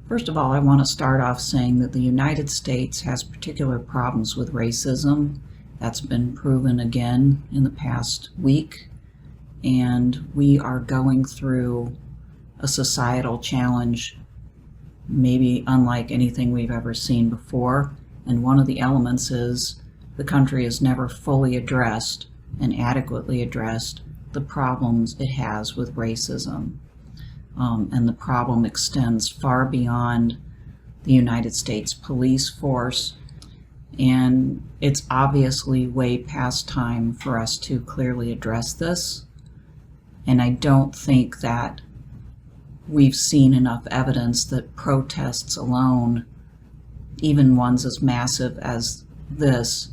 First of all, I want to start off saying that the United States has particular problems with racism. That's been proven again in the past week, and we are going through a societal challenge maybe unlike anything we've ever seen before, and one of the elements is the country has never fully addressed and adequately addressed the problems it has with racism. And the problem extends far beyond the United States police force, and it's obviously way past time for us to clearly address this. And I don't think that we've seen enough evidence that protests alone, even ones as massive as this,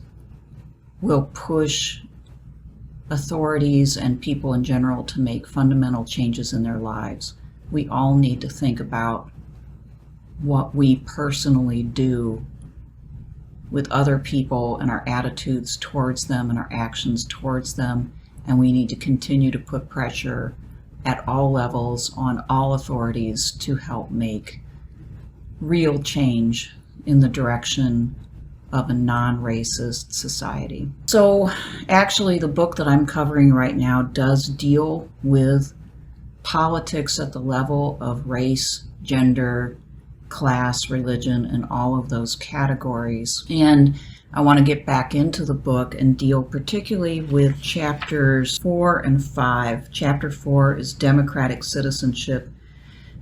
will push authorities and people in general to make fundamental changes in their lives. We all need to think about what we personally do with other people and our attitudes towards them and our actions towards them, and we need to continue to put pressure at all levels on all authorities to help make real change in the direction of a non-racist society. So actually the book that I'm covering right now does deal with politics at the level of race, gender, class, religion, and all of those categories. And I want to get back into the book and deal particularly with chapters 4 and 5. Chapter 4 is democratic citizenship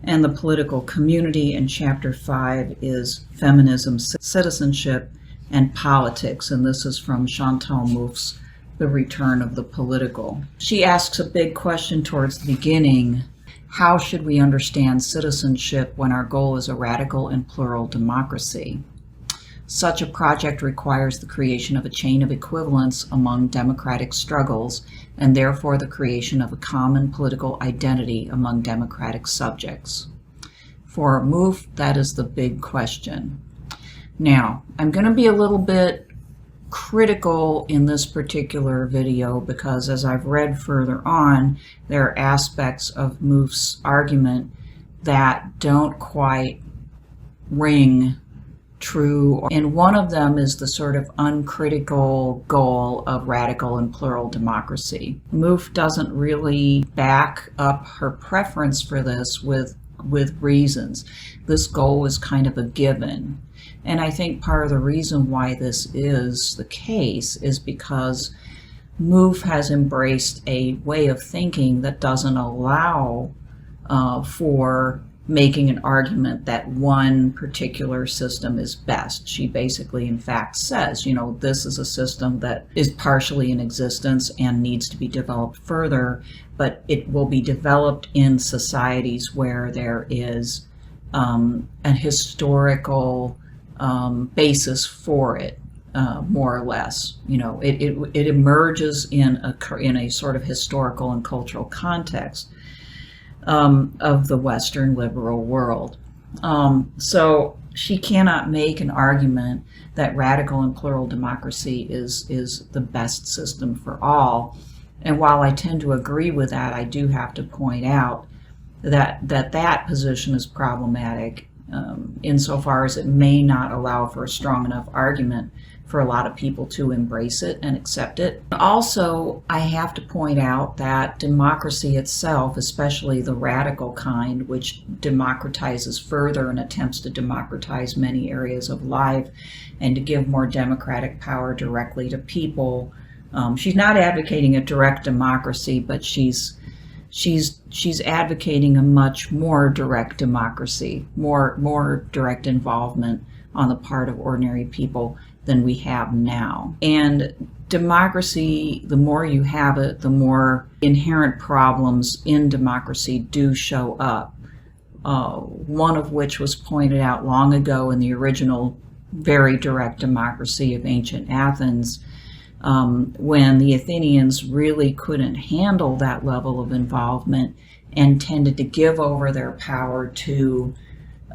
and the political community, and chapter 5 is feminism, citizenship, and politics. And this is from Chantal Mouffe's The Return of the Political. She asks a big question towards the beginning: how should we understand citizenship when our goal is a radical and plural democracy? Such a project requires the creation of a chain of equivalence among democratic struggles, and therefore the creation of a common political identity among democratic subjects. For Mouffe, that is the big question. Now, I'm going to be a little bit critical in this particular video because, as I've read further on, there are aspects of Mouffe's argument that don't quite ring true, and one of them is the sort of uncritical goal of radical and plural democracy. Mouffe doesn't really back up her preference for this with reasons. This goal is kind of a given, and I think part of the reason why this is the case is because Mouffe has embraced a way of thinking that doesn't allow for making an argument that one particular system is best. She basically, in fact, says, this is a system that is partially in existence and needs to be developed further, but it will be developed in societies where there is an historical basis for it, more or less. It emerges in a sort of historical and cultural context of the Western liberal world. So she cannot make an argument that radical and plural democracy is the best system for all. And while I tend to agree with that, I do have to point out that position is problematic insofar as it may not allow for a strong enough argument for a lot of people to embrace it and accept it. Also, I have to point out that democracy itself, especially the radical kind, which democratizes further and attempts to democratize many areas of life and to give more democratic power directly to people. She's not advocating a direct democracy, but she's advocating a much more direct democracy, more direct involvement on the part of ordinary people than we have now. And democracy, the more you have it, the more inherent problems in democracy do show up. One of which was pointed out long ago in the original very direct democracy of ancient Athens, when the Athenians really couldn't handle that level of involvement and tended to give over their power to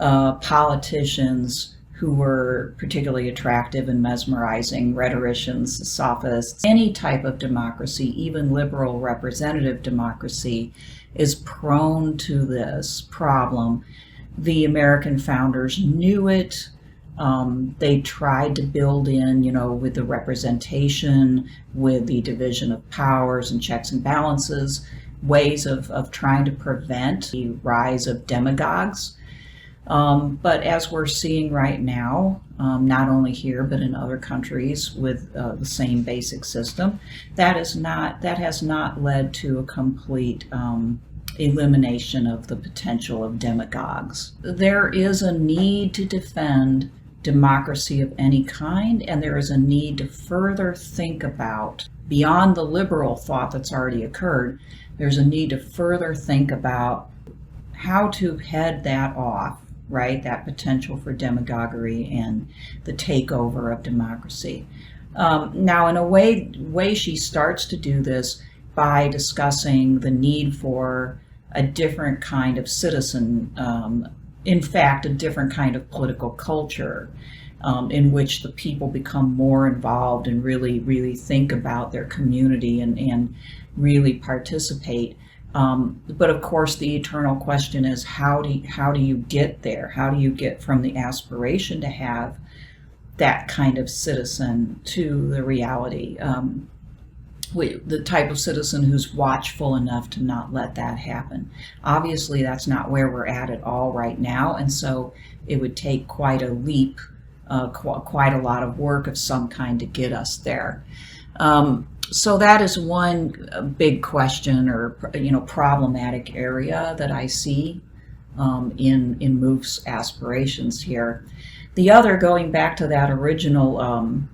politicians who were particularly attractive and mesmerizing, rhetoricians, sophists. Any type of democracy, even liberal representative democracy, is prone to this problem The American founders knew it. They tried to build in, with the representation, with the division of powers and checks and balances, ways of trying to prevent the rise of demagogues. But as we're seeing right now, not only here but in other countries with the same basic system, that has not led to a complete elimination of the potential of demagogues. There is a need to defend democracy of any kind, and there is a need to further think about, beyond the liberal thought that's already occurred, there's a need to further think about how to head that off, right? That potential for demagoguery and the takeover of democracy. Now, in a way she starts to do this by discussing the need for a different kind of citizen, in fact, a different kind of political culture, in which the people become more involved and really think about their community and really participate. But of course, the eternal question is, how do you get there? How do you get from the aspiration to have that kind of citizen to the reality? The type of citizen who's watchful enough to not let that happen. Obviously, that's not where we're at all right now, and so it would take quite a leap, quite a lot of work of some kind to get us there. So that is one big question, or problematic area that I see in Mouffe's aspirations here. The other, going back to that original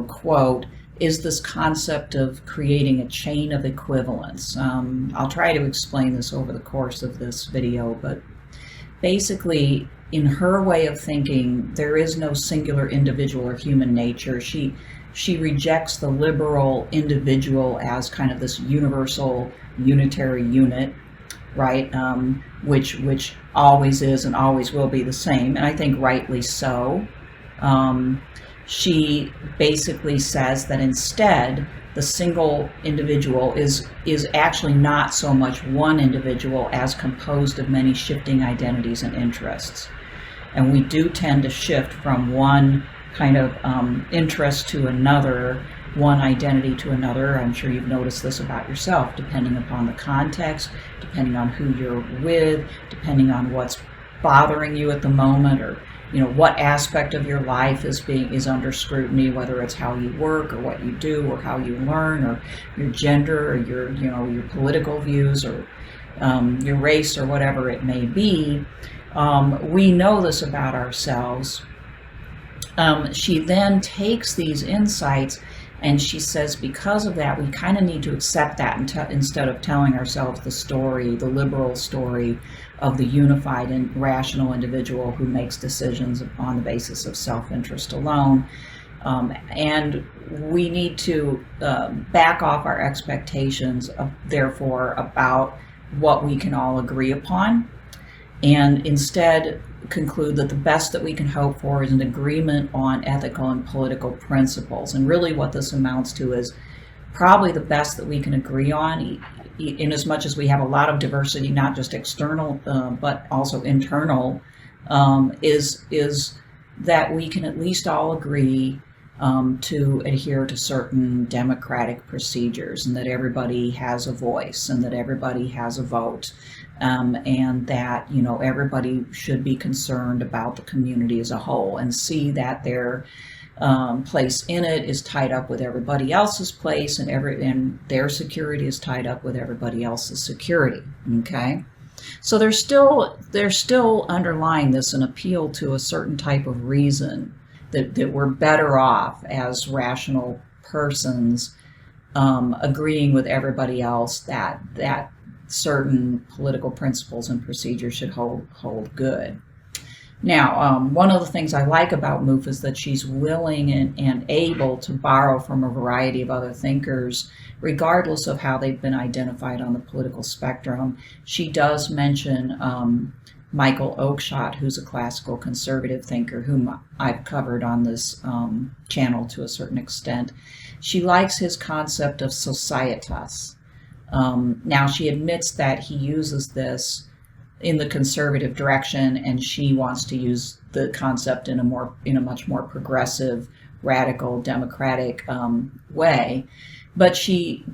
quote, is this concept of creating a chain of equivalence. I'll try to explain this over the course of this video, but basically, in her way of thinking, there is no singular individual or human nature. She rejects the liberal individual as kind of this universal, unitary unit, right? Which always is and always will be the same, and I think rightly so. She basically says that instead, the single individual is actually not so much one individual as composed of many shifting identities and interests. And we do tend to shift from one kind of interest to another, one identity to another. I'm sure you've noticed this about yourself, depending upon the context, depending on who you're with, depending on what's bothering you at the moment, or what aspect of your life is under scrutiny, whether it's how you work or what you do or how you learn, or your gender or your political views, or your race, or whatever it may be. We know this about ourselves. She then takes these insights and she says, because of that, we kind of need to accept that instead of telling ourselves the story, the liberal story of the unified and rational individual who makes decisions on the basis of self-interest alone. And we need to back off our expectations, therefore, about what we can all agree upon, and instead conclude that the best that we can hope for is an agreement on ethical and political principles. And really what this amounts to is probably the best that we can agree on, in as much as we have a lot of diversity, not just external, but also internal, is that we can at least all agree to adhere to certain democratic procedures, and that everybody has a voice, and that everybody has a vote, and that everybody should be concerned about the community as a whole, and see that their place in it is tied up with everybody else's place, and their security is tied up with everybody else's security. Okay, so there's still underlying this an appeal to a certain type of reason, that we're better off as rational persons agreeing with everybody else that certain political principles and procedures should hold good. Now, one of the things I like about Mouffe is that she's willing and able to borrow from a variety of other thinkers, regardless of how they've been identified on the political spectrum. She does mention Michael Oakeshott, who's a classical conservative thinker, whom I've covered on this channel to a certain extent. She likes his concept of societas. Now, she admits that he uses this in the conservative direction, and she wants to use the concept in a much more progressive, radical, democratic way. But she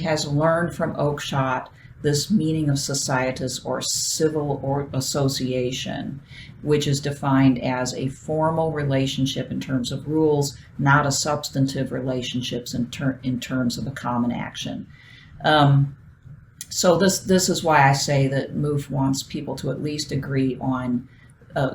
has learned from Oakeshott this meaning of societas, or civil or association, which is defined as a formal relationship in terms of rules, not a substantive relationships in terms of a common action. So this is why I say that Mouffe wants people to at least agree on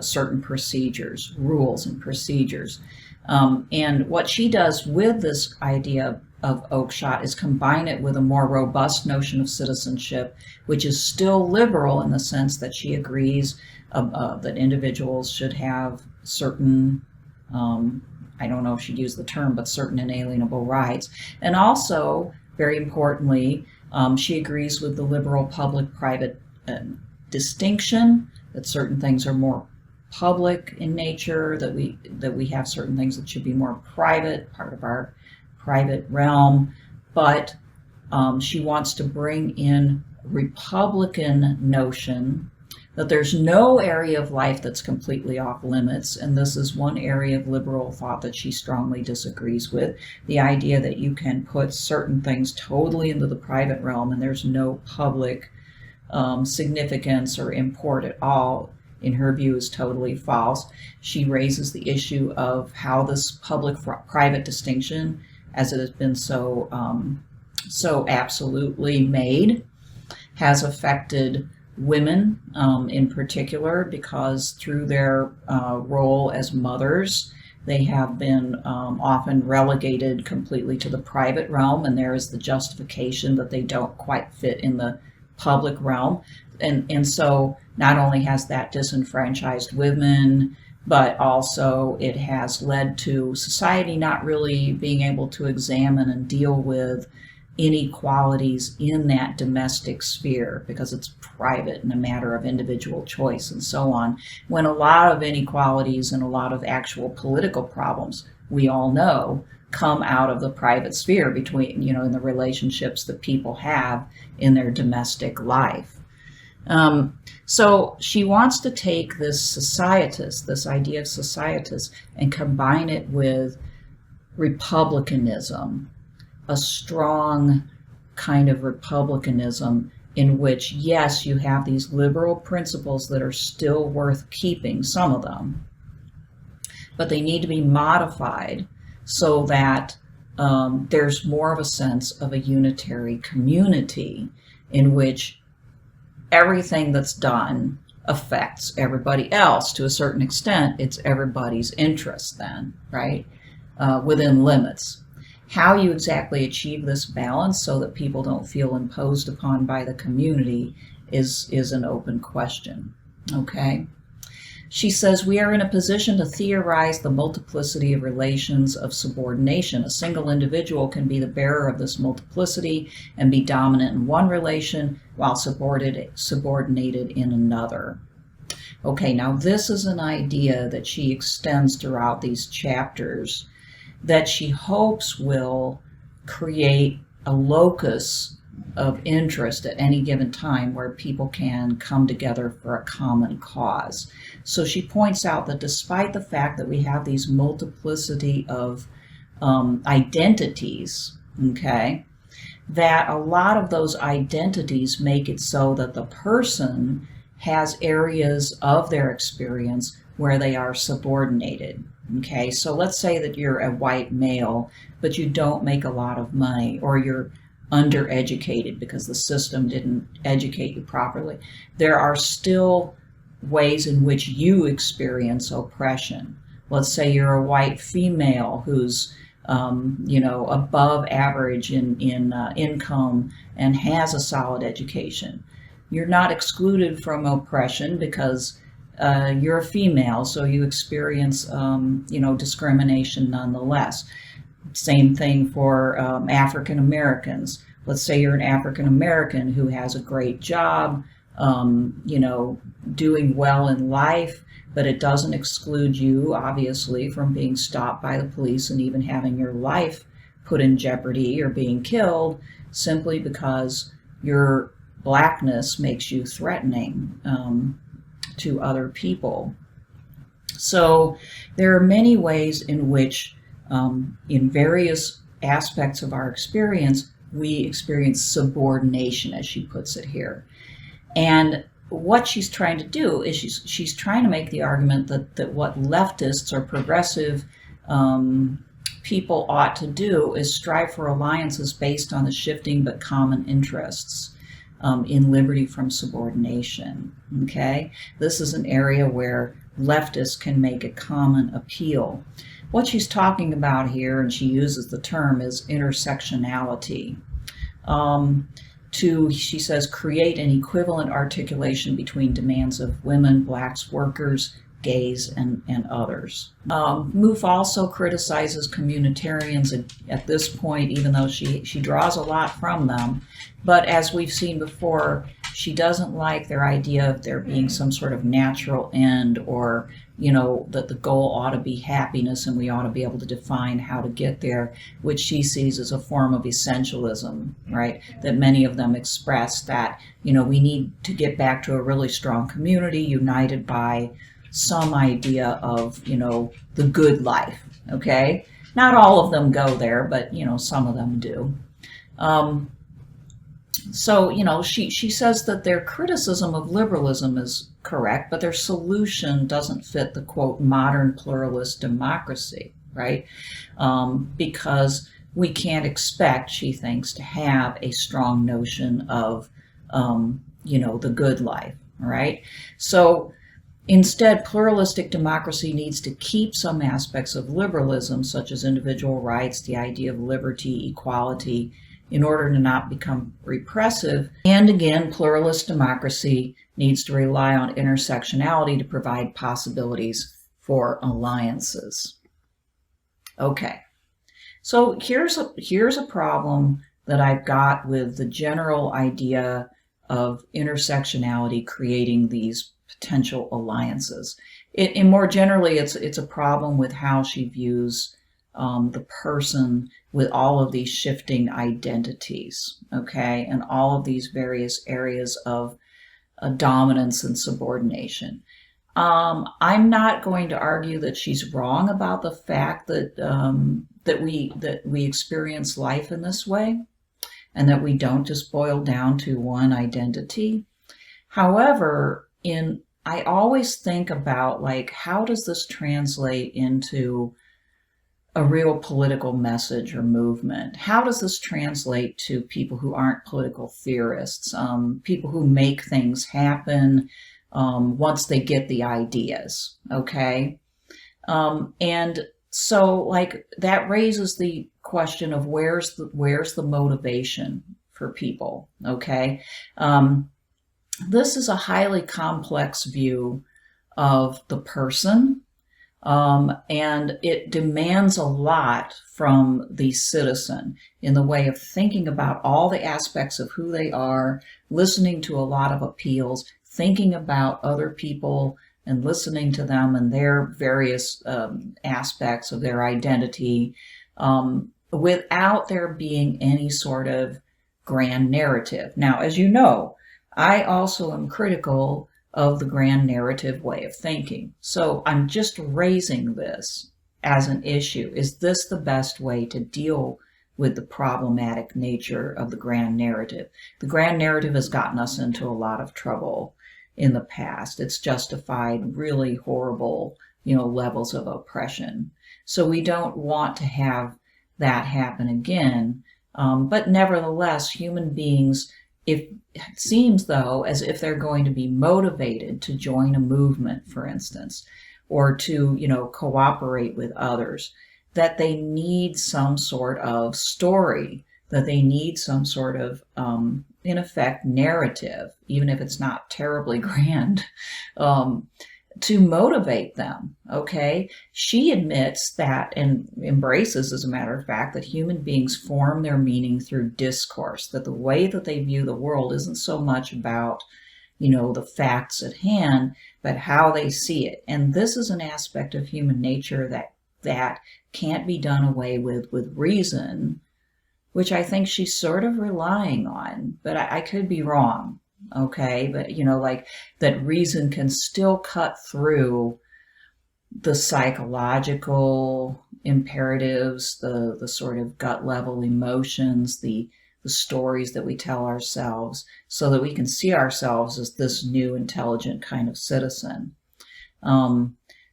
certain procedures, rules and procedures. And what she does with this idea of Oakeshott is combine it with a more robust notion of citizenship, which is still liberal in the sense that she agrees that individuals should have certain, I don't know if she'd use the term, but certain inalienable rights. And also, very importantly, she agrees with the liberal public-private distinction, that certain things are more public in nature, that we have certain things that should be more private, part of our private realm. But she wants to bring in Republican notion that there's no area of life that's completely off limits, and this is one area of liberal thought that she strongly disagrees with, the idea that you can put certain things totally into the private realm and there's no public significance or import at all. In her view, is totally false. She raises the issue of how this public-private distinction, as it has been so absolutely made, has affected women in particular, because through their role as mothers, they have been often relegated completely to the private realm, and there is the justification that they don't quite fit in the public realm. And so not only has that disenfranchised women, but also it has led to society not really being able to examine and deal with inequalities in that domestic sphere, because it's private and a matter of individual choice and so on, when a lot of inequalities and a lot of actual political problems, we all know, come out of the private sphere between, in the relationships that people have in their domestic life. So she wants to take this idea of societas, and combine it with republicanism, a strong kind of republicanism in which, yes, you have these liberal principles that are still worth keeping, some of them, but they need to be modified so that there's more of a sense of a unitary community in which everything that's done affects everybody else to a certain extent. It's everybody's interest then, right? Within limits. How you exactly achieve this balance so that people don't feel imposed upon by the community is an open question, okay? She says, we are in a position to theorize the multiplicity of relations of subordination. A single individual can be the bearer of this multiplicity and be dominant in one relation while subordinated in another. Okay, now this is an idea that she extends throughout these chapters that she hopes will create a locus of interest at any given time where people can come together for a common cause. So she points out that despite the fact that we have these multiplicity of identities, okay, that a lot of those identities make it so that the person has areas of their experience where they are subordinated. Okay, so let's say that you're a white male, but you don't make a lot of money, or you're undereducated because the system didn't educate you properly. There are still ways in which you experience oppression. Let's say you're a white female who's above average in income and has a solid education. You're not excluded from oppression because you're a female, so you experience discrimination nonetheless. Same thing for African Americans. Let's say you're an African American who has a great job, doing well in life, but it doesn't exclude you, obviously, from being stopped by the police and even having your life put in jeopardy or being killed simply because you're blackness makes you threatening to other people. So there are many ways in which, in various aspects of our experience, we experience subordination, as she puts it here. And what she's trying to do is she's trying to make the argument that what leftists or progressive people ought to do is strive for alliances based on the shifting but common interests in liberty from subordination. Okay, this is an area where leftists can make a common appeal. What she's talking about here, and she uses the term, is intersectionality. She says, create an equivalent articulation between demands of women, blacks, workers, gays, and others. Mouffe also criticizes communitarians at this point, even though she draws a lot from them. But as we've seen before, she doesn't like their idea of there being some sort of natural end, or, you know, that the goal ought to be happiness and we ought to be able to define how to get there, which she sees as a form of essentialism, right? That many of them express that, you know, we need to get back to a really strong community united by some idea of, you know, the good life, okay? Not all of them go there, but, you know, some of them do. So, you know, she says that their criticism of liberalism is correct, but their solution doesn't fit the, quote, modern pluralist democracy, right? Because we can't expect, she thinks, to have a strong notion of, you know, the good life, right? So instead, pluralistic democracy needs to keep some aspects of liberalism, such as individual rights, the idea of liberty, equality, in order to not become repressive. And again, pluralist democracy needs to rely on intersectionality to provide possibilities for alliances. Okay, so here's a problem that I've got with the general idea of intersectionality creating these potential alliances. And more generally, it's a problem with how she views the person with all of these shifting identities, okay, and all of these various areas of dominance and subordination. I'm not going to argue that she's wrong about the fact that that we experience life in this way, and that we don't just boil down to one identity. However, I always think about, like, how does this translate into a real political message or movement? How does this translate to people who aren't political theorists, people who make things happen once they get the ideas, okay? And so, like, that raises the question of where's the motivation for people, okay? This is a highly complex view of the person, and it demands a lot from the citizen in the way of thinking about all the aspects of who they are, listening to a lot of appeals, thinking about other people and listening to them and their various aspects of their identity, without there being any sort of grand narrative. Now, as you know, I also am critical of the grand narrative way of thinking. So I'm just raising this as an issue. Is this the best way to deal with the problematic nature of the grand narrative? The grand narrative has gotten us into a lot of trouble in the past. It's justified really horrible, you know, levels of oppression. So we don't want to have that happen again. But nevertheless, human beings, it seems, though, as if they're going to be motivated to join a movement, for instance, or to, you know, cooperate with others, that they need some sort of story, that they need some sort of, in effect, narrative, even if it's not terribly grand, to motivate them, okay? She admits that, and embraces, as a matter of fact, that human beings form their meaning through discourse, that the way that they view the world isn't so much about, you know, the facts at hand, but how they see it. And this is an aspect of human nature that can't be done away with reason, which I think she's sort of relying on, but I could be wrong. okay? But, like that reason can still cut through the psychological imperatives, the sort of gut level emotions, the stories that we tell ourselves, so that we can see ourselves as this new intelligent kind of citizen.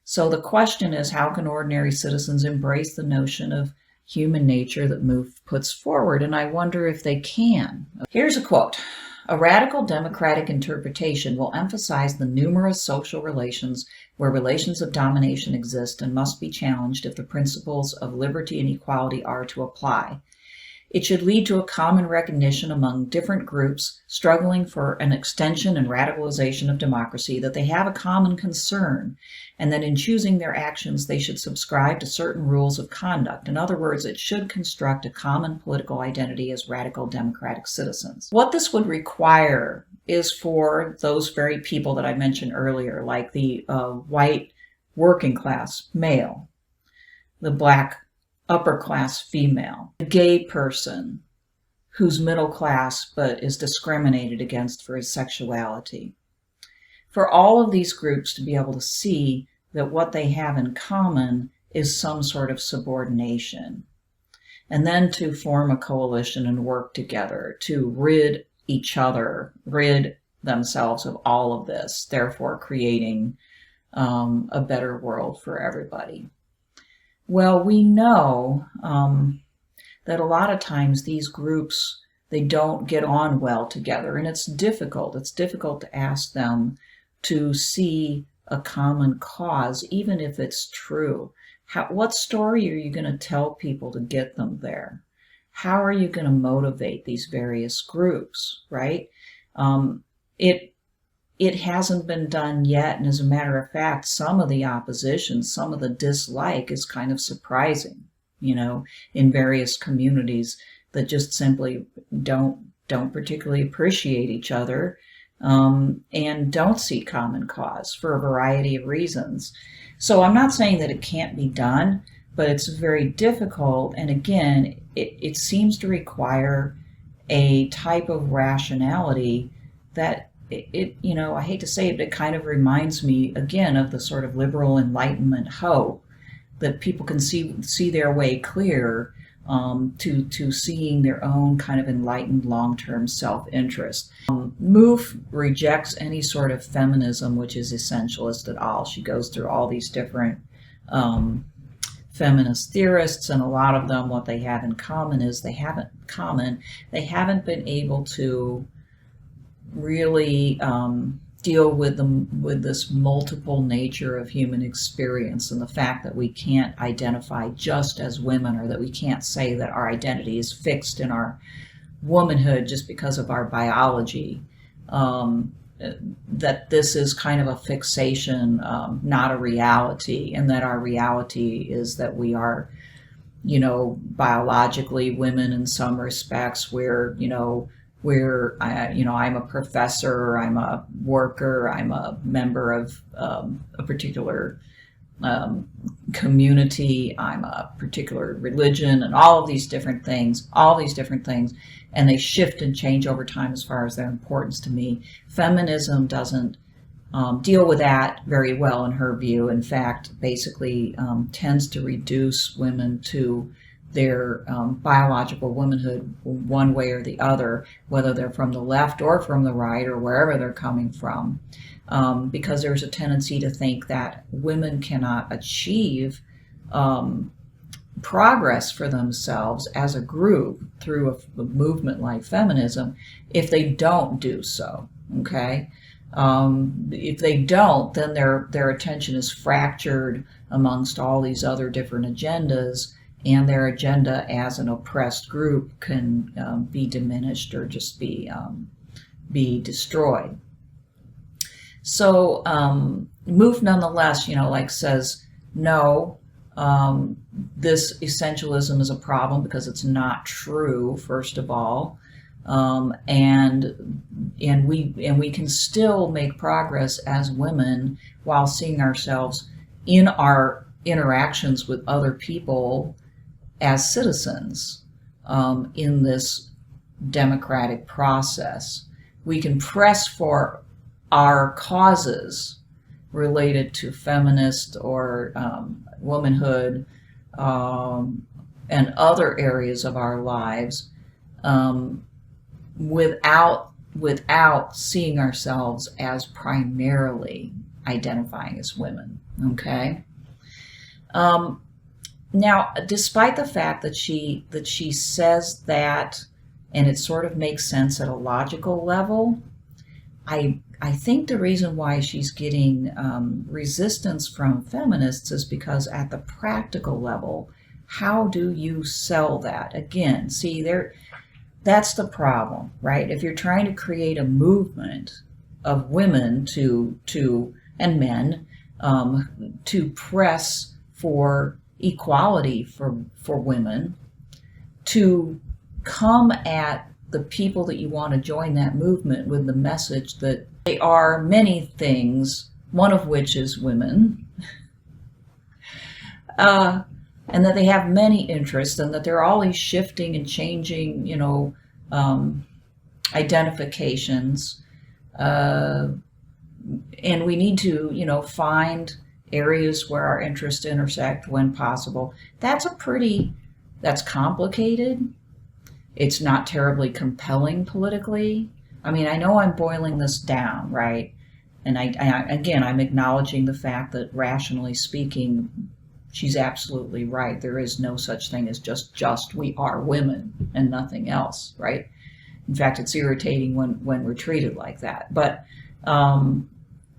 So the question is, how can ordinary citizens embrace the notion of human nature that Mouffe puts forward? And I wonder if they can. Here's a quote. A radical democratic interpretation will emphasize the numerous social relations where relations of domination exist and must be challenged if the principles of liberty and equality are to apply. It should lead to a common recognition among different groups struggling for an extension and radicalization of democracy that they have a common concern, and that in choosing their actions they should subscribe to certain rules of conduct. In other words, it should construct a common political identity as radical democratic citizens. What this would require is for those very people that I mentioned earlier, like the white working class male, the black upper class female, a gay person who's middle class but is discriminated against for his sexuality. For all of these groups to be able to see that what they have in common is some sort of subordination, and then to form a coalition and work together to rid themselves of all of this, therefore creating a better world for everybody. Well, we know that a lot of times these groups, they don't get on well together, and it's difficult. It's difficult to ask them to see a common cause, even if it's true. What story are you going to tell people to get them there? How are you going to motivate these various groups, right? It hasn't been done yet, and as a matter of fact, some of the opposition, some of the dislike is kind of surprising, in various communities that just simply don't particularly appreciate each other, and don't see common cause for a variety of reasons. So I'm not saying that it can't be done, but it's very difficult, and again, it seems to require a type of rationality that I hate to say it, but it kind of reminds me again of the sort of liberal Enlightenment hope that people can see their way clear to seeing their own kind of enlightened long-term self-interest. Mouffe rejects any sort of feminism which is essentialist at all. She goes through all these different feminist theorists, and a lot of them, what they have in common is they haven't been able to really deal with this multiple nature of human experience, and the fact that we can't identify just as women, or that we can't say that our identity is fixed in our womanhood just because of our biology, that this is kind of a fixation, not a reality, and that our reality is that we are, biologically women in some respects, where, I'm a professor, I'm a worker, I'm a member of a particular community, I'm a particular religion, and all of these different things, and they shift and change over time as far as their importance to me. Feminism doesn't deal with that very well in her view. In fact, basically tends to reduce women to their biological womanhood one way or the other, whether they're from the left or from the right or wherever they're coming from, because there's a tendency to think that women cannot achieve progress for themselves as a group through a movement like feminism if they don't do so, okay? If they don't, then their attention is fractured amongst all these other different agendas, and their agenda as an oppressed group can be diminished or just be destroyed. So Mouffe nonetheless, says, no, this essentialism is a problem because it's not true, first of all, and we can still make progress as women while seeing ourselves in our interactions with other people as citizens in this democratic process. we can press for our causes related to feminist or womanhood and other areas of our lives without seeing ourselves as primarily identifying as women. Okay. Now, despite the fact that she says that, and it sort of makes sense at a logical level, I think the reason why she's getting resistance from feminists is because at the practical level, how do you sell that? Again, see, that's the problem, right? If you're trying to create a movement of women and men to press for equality for women, to come at the people that you want to join that movement with the message that they are many things, one of which is women, and that they have many interests, and that there are all these shifting and changing, identifications, and we need to, find areas where our interests intersect when possible. That's complicated. It's not terribly compelling politically. I mean, I know I'm boiling this down, right? And I'm acknowledging the fact that rationally speaking, she's absolutely right. There is no such thing as just we are women and nothing else, right? In fact, it's irritating when we're treated like that. But on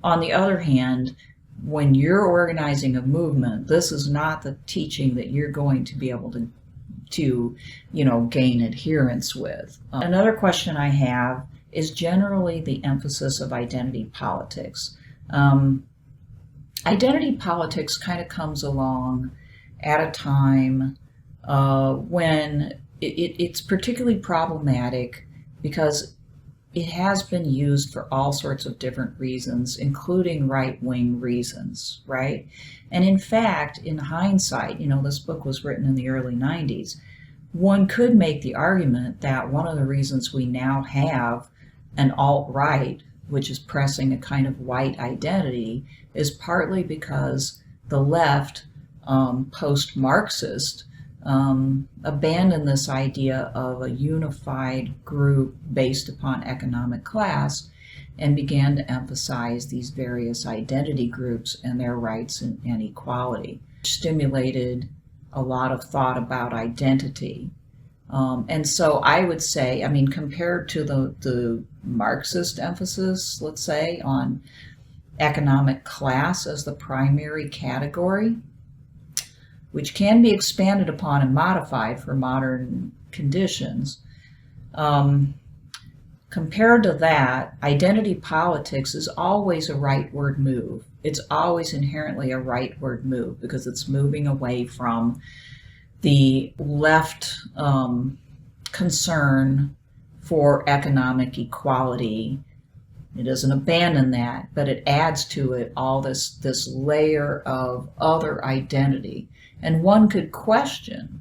the other hand, when you're organizing a movement, this is not the teaching that you're going to be able to gain adherence with. Another question I have is generally the emphasis of identity politics. Identity politics kind of comes along at a time when it's particularly problematic because it has been used for all sorts of different reasons, including right-wing reasons, right? And in fact, in hindsight, this book was written in the early 90s, one could make the argument that one of the reasons we now have an alt-right, which is pressing a kind of white identity, is partly because the left, post-Marxist, abandoned this idea of a unified group based upon economic class and began to emphasize these various identity groups and their rights and equality, which stimulated a lot of thought about identity. And so I would say, compared to the Marxist emphasis, let's say, on economic class as the primary category, which can be expanded upon and modified for modern conditions. Compared to that, identity politics is always a rightward move. It's always inherently a rightward move because it's moving away from the left concern for economic equality. It doesn't abandon that, but it adds to it all this layer of other identity. And one could question,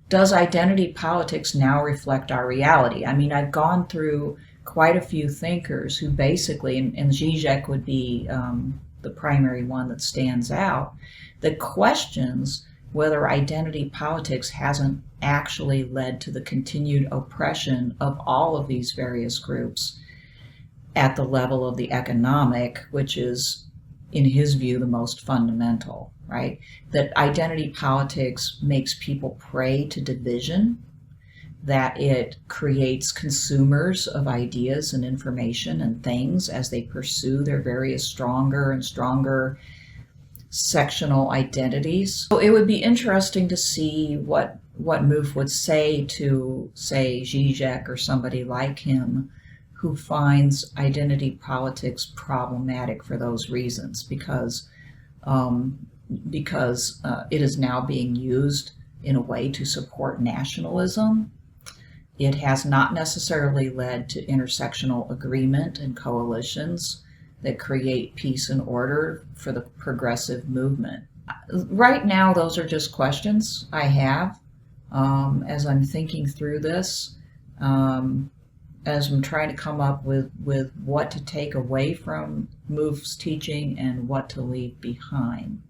does identity politics now reflect our reality? I've gone through quite a few thinkers who basically, and Zizek would be the primary one that stands out, that questions whether identity politics hasn't actually led to the continued oppression of all of these various groups at the level of the economic, which is, in his view, the most fundamental, right? That identity politics makes people prey to division, that it creates consumers of ideas and information and things as they pursue their various stronger and stronger sectional identities. So it would be interesting to see what Mouffe would say to, say, Zizek or somebody like him who finds identity politics problematic for those reasons, because it is now being used in a way to support nationalism. It has not necessarily led to intersectional agreement and coalitions that create peace and order for the progressive movement. Right now, those are just questions I have as I'm thinking through this. as I'm trying to come up with what to take away from Mouffe's teaching and what to leave behind.